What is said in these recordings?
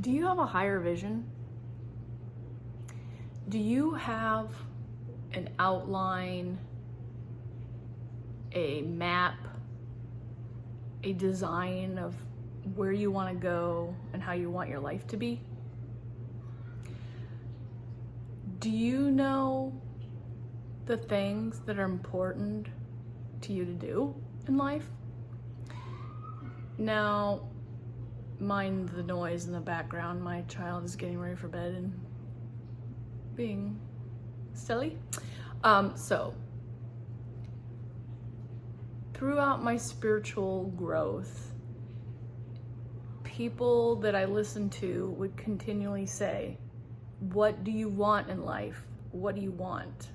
Do you have a higher vision? Do you have an outline, a map, a design of where you want to go and how you want your life to be? Do you know the things that are important to you to do in life? Now, mind the noise in the background. My child is getting ready for bed and being silly. So, throughout my spiritual growth, people that I listened to would continually say, what do you want in life? What do you want?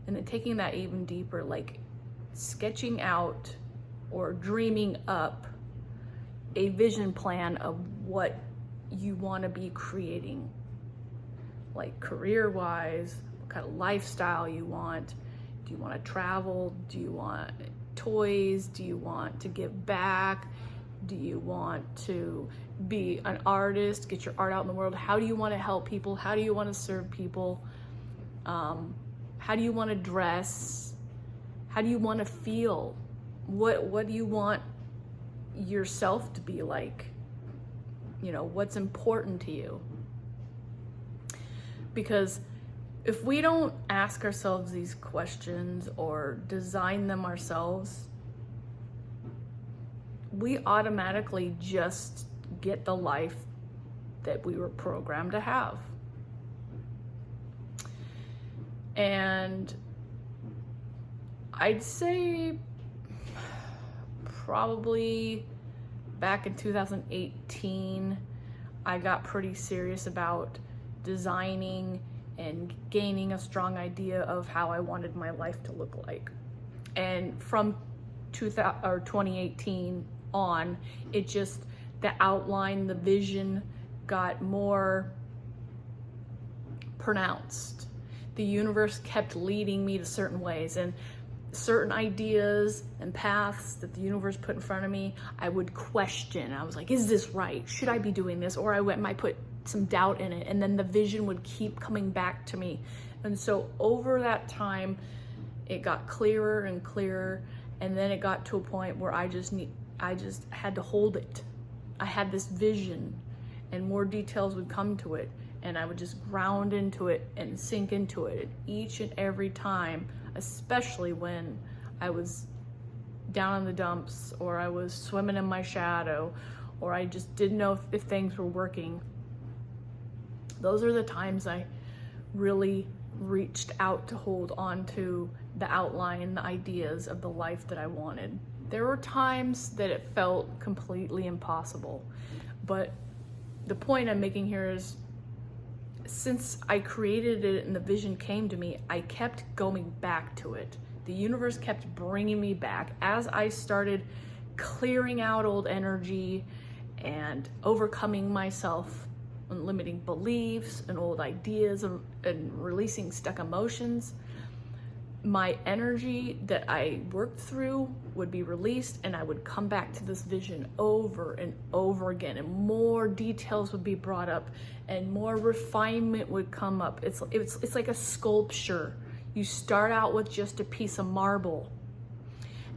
And then taking that even deeper, like sketching out or dreaming up a vision plan of what you want to be creating, like career-wise, what kind of lifestyle you want. Do you want to travel? Do you want toys? Do you want to give back? Do you want to be an artist, get your art out in the world? How do you want to help people? How do you want to serve people? How do you want to dress? How do you want to feel? What do you want yourself to be like? You know, what's important to you? Because if we don't ask ourselves these questions or design them ourselves, we automatically just get the life that we were programmed to have. And I'd say probably back in 2018, I got pretty serious about designing and gaining a strong idea of how I wanted my life to look like. And from 2018 on, it just, the outline, the vision got more pronounced. The universe kept leading me to certain ways, and certain ideas and paths that the universe put in front of me, I would question. I was like, is this right? Should I be doing this? Or I might put some doubt in it, and then the vision would keep coming back to me. And so over that time, it got clearer and clearer, and then it got to a point where I just had to hold it. I had this vision, and more details would come to it, and I would just ground into it and sink into it each and every time, especially when I was down in the dumps, or I was swimming in my shadow, or I just didn't know if things were working. Those are the times I really reached out to hold on to the outline, the ideas of the life that I wanted. There were times that it felt completely impossible, but the point I'm making here is, since I created it and the vision came to me, I kept going back to it. The universe kept bringing me back as I started clearing out old energy and overcoming myself and limiting beliefs and old ideas and releasing stuck emotions. My energy that I worked through would be released, and I would come back to this vision over and over again, and more details would be brought up and more refinement would come up. It's like a sculpture. You start out with just a piece of marble,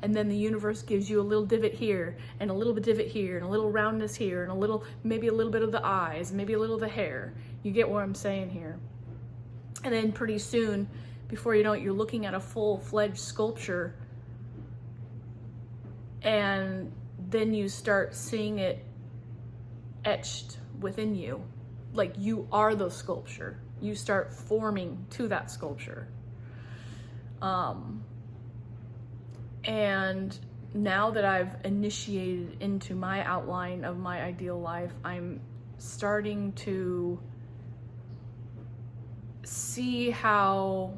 and then the universe gives you a little divot here and a little bit divot here and a little roundness here and maybe a little bit of the eyes, maybe a little of the hair. You get what I'm saying here? And then pretty soon, before you know it, you're looking at a full-fledged sculpture, and then you start seeing it etched within you. Like you are the sculpture. You start forming to that sculpture. And now that I've initiated into my outline of my ideal life, I'm starting to see how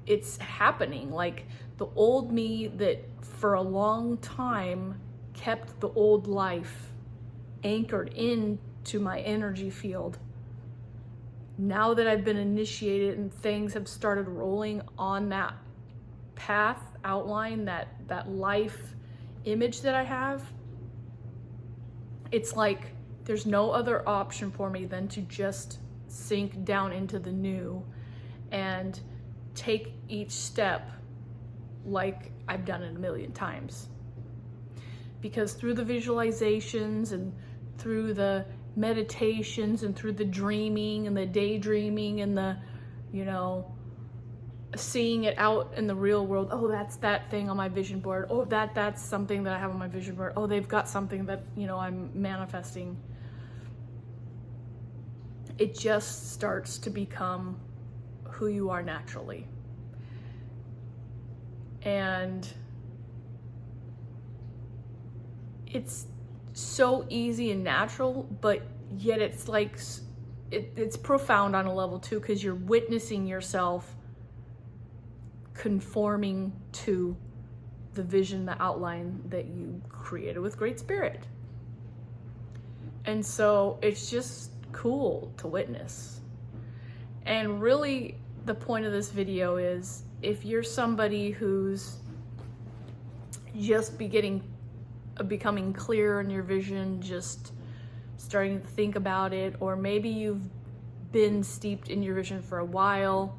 it's happening. Like the old me that for a long time kept the old life anchored into my energy field. Now that I've been initiated and things have started rolling on that path outline, that life image that I have, it's like There's no other option for me than to just sink down into the new and take each step like I've done it a million times. Because through the visualizations and through the meditations and through the dreaming and the daydreaming and the, you know, seeing it out in the real world. Oh, that's that thing on my vision board. Oh, that's something that I have on my vision board. Oh, they've got something that, you know, I'm manifesting. It just starts to become who you are naturally. And it's so easy and natural, but yet it's like, it's profound on a level too, because you're witnessing yourself conforming to the vision, the outline that you created with Great Spirit. And so it's just cool to witness. And really the point of this video is, if you're somebody who's just becoming clear in your vision, just starting to think about it, or maybe you've been steeped in your vision for a while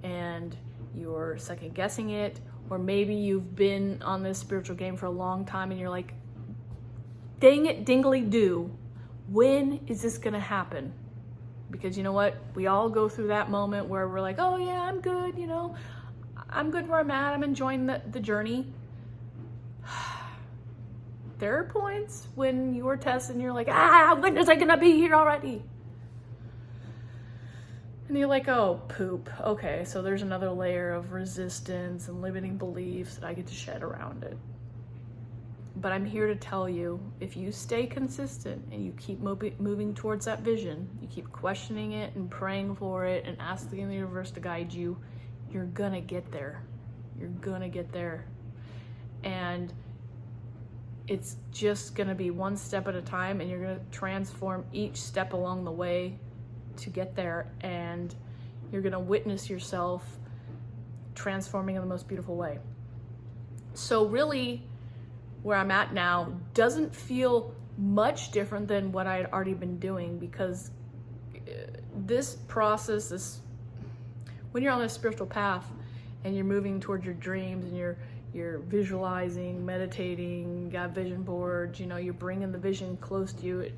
and you're second guessing it, or maybe you've been on this spiritual game for a long time and you're like, dang it, dingly do, when is this gonna happen? Because you know what, we all go through that moment where we're like, oh yeah, I'm good, you know, I'm good where I'm at, I'm enjoying the journey. There are points when you're tested and you're like, when is I gonna be here already? And you're like, oh, poop. Okay, so there's another layer of resistance and limiting beliefs that I get to shed around it. But I'm here to tell you, if you stay consistent and you keep moving towards that vision, you keep questioning it and praying for it and asking the universe to guide you, you're gonna get there. You're gonna get there. And it's just gonna be one step at a time, and you're gonna transform each step along the way to get there, and you're gonna witness yourself transforming in the most beautiful way. So really, where I'm at now doesn't feel much different than what I had already been doing, because this process, when you're on this spiritual path and you're moving towards your dreams and you're visualizing, meditating, got vision boards, you know, you're bringing the vision close to you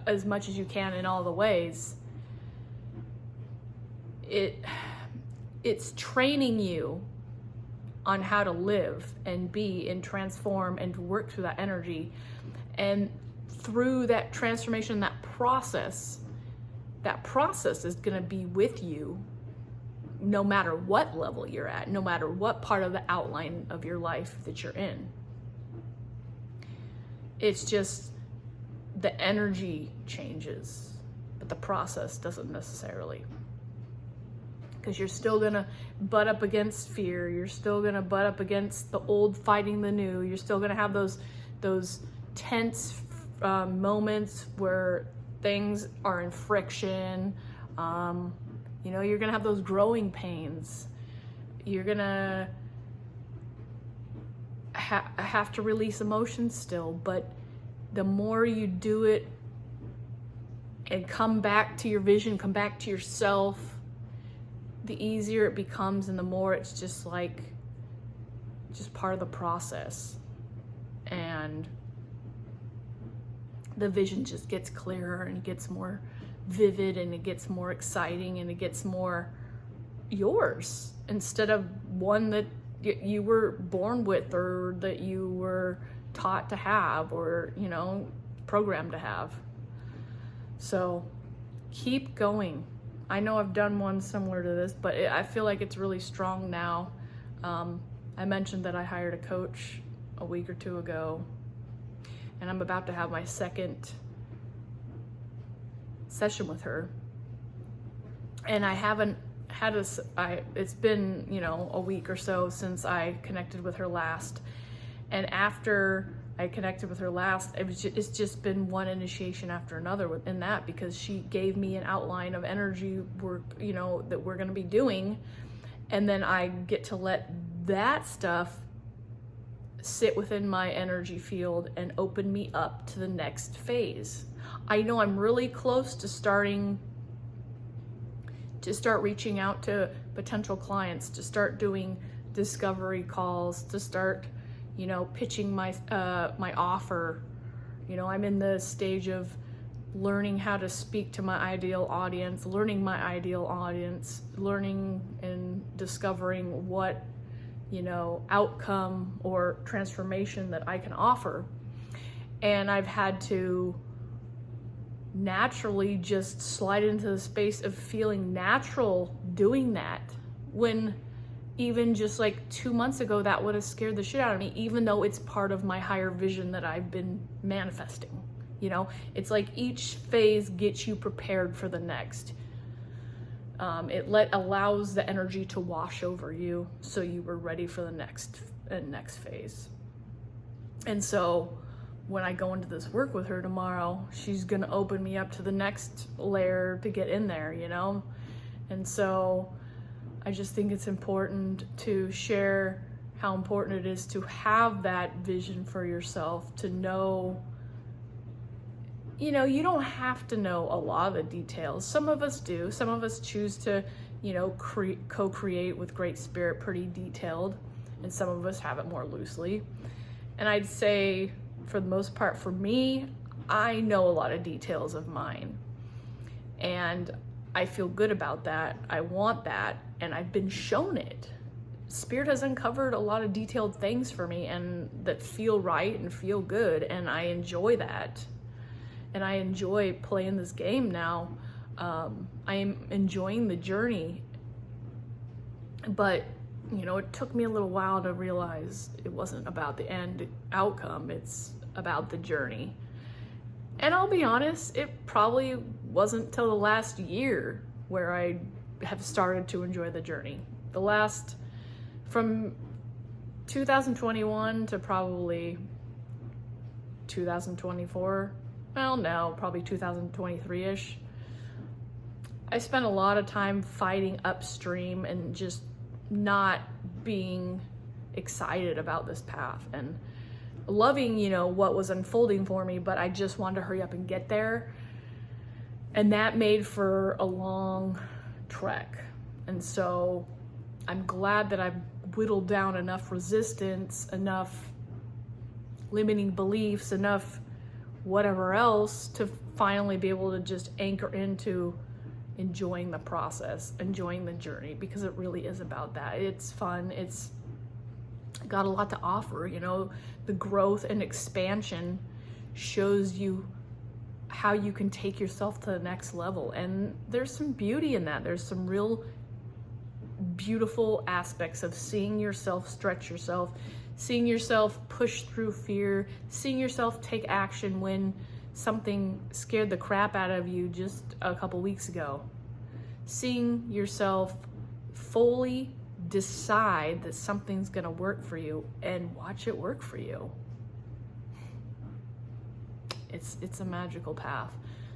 as much as you can in all the ways. It's training you on how to live and be and transform and work through that energy. And through that transformation, that process is going to be with you no matter what level you're at, no matter what part of the outline of your life that you're in. It's just the energy changes, but the process doesn't necessarily. Because you're still gonna butt up against fear. You're still gonna butt up against the old fighting the new. You're still gonna have those tense moments where things are in friction. You know, you're gonna have those growing pains. You're gonna have to release emotions still, but the more you do it and come back to your vision, come back to yourself, the easier it becomes, and the more it's just part of the process. And the vision just gets clearer and it gets more vivid and it gets more exciting and it gets more yours, instead of one that you were born with or that you were taught to have or, you know, programmed to have. So keep going. I know I've done one similar to this, but I feel like it's really strong now. I mentioned that I hired a coach a week or two ago, and I'm about to have my second session with her. And I haven't had it's been, you know, a week or so since I connected with her last. And after I connected with her last, it's just been one initiation after another within that, because she gave me an outline of energy work, you know, that we're going to be doing. And then I get to let that stuff sit within my energy field and open me up to the next phase. I know I'm really close to start reaching out to potential clients, to start doing discovery calls, to start, you know, pitching my offer. You know, I'm in the stage of learning how to speak to my ideal audience, learning and discovering what, you know, outcome or transformation that I can offer. And I've had to naturally just slide into the space of feeling natural doing that, when even just like 2 months ago that would have scared the shit out of me, even though it's part of my higher vision that I've been manifesting. You know, it's like each phase gets you prepared for the next. It allows the energy to wash over you, so you were ready for the next phase. And so when I go into this work with her tomorrow, she's gonna open me up to the next layer to get in there, you know? And so I just think it's important to share how important it is to have that vision for yourself, to know, you know, you don't have to know a lot of the details. Some of us do. Some of us choose to, you know, co-create with Great Spirit pretty detailed, and some of us have it more loosely. And I'd say, for the most part, for me, I know a lot of details of mine. And I feel good about that. I want that, and I've been shown it. Spirit has uncovered a lot of detailed things for me and that feel right and feel good, and I enjoy that. And I enjoy playing this game now. I am enjoying the journey, but you know, it took me a little while to realize it wasn't about the end outcome, it's about the journey. And I'll be honest, it probably wasn't till the last year where I have started to enjoy the journey. From 2021 to probably 2024, well, no, probably 2023-ish, I spent a lot of time fighting upstream and just not being excited about this path and loving, you know, what was unfolding for me, but I just wanted to hurry up and get there. And that made for a long trek. And so I'm glad that I've whittled down enough resistance, enough limiting beliefs, enough whatever else to finally be able to just anchor into enjoying the process, enjoying the journey, because it really is about that. It's fun. It's got a lot to offer, you know. The growth and expansion shows you how you can take yourself to the next level. And there's some beauty in that. There's some real beautiful aspects of seeing yourself stretch yourself, seeing yourself push through fear, seeing yourself take action when something scared the crap out of you just a couple weeks ago. Seeing yourself fully decide that something's gonna work for you and watch it work for you. It's a magical path.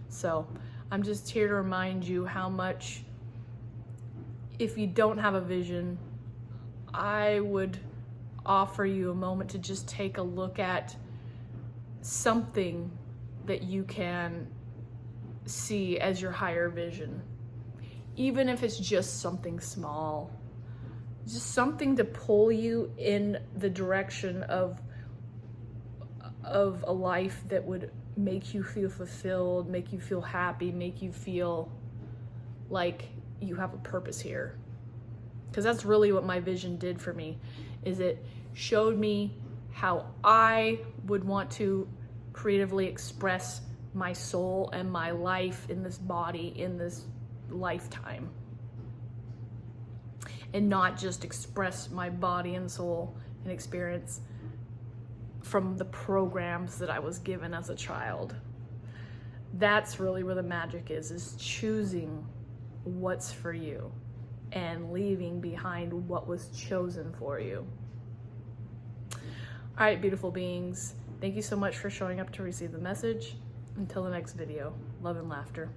So I'm just here to remind you how much, if you don't have a vision, I would offer you a moment to just take a look at something that you can see as your higher vision. Even if it's just something small, just something to pull you in the direction of a life that would make you feel fulfilled, make you feel happy, make you feel like you have a purpose here. Because that's really what my vision did for me, is it showed me how I would want to creatively express my soul and my life in this body, in this lifetime, and not just express my body and soul and experience from the programs that I was given as a child. That's really where the magic is choosing what's for you and leaving behind what was chosen for you. All right, beautiful beings, thank you so much for showing up to receive the message. Until the next video, love and laughter.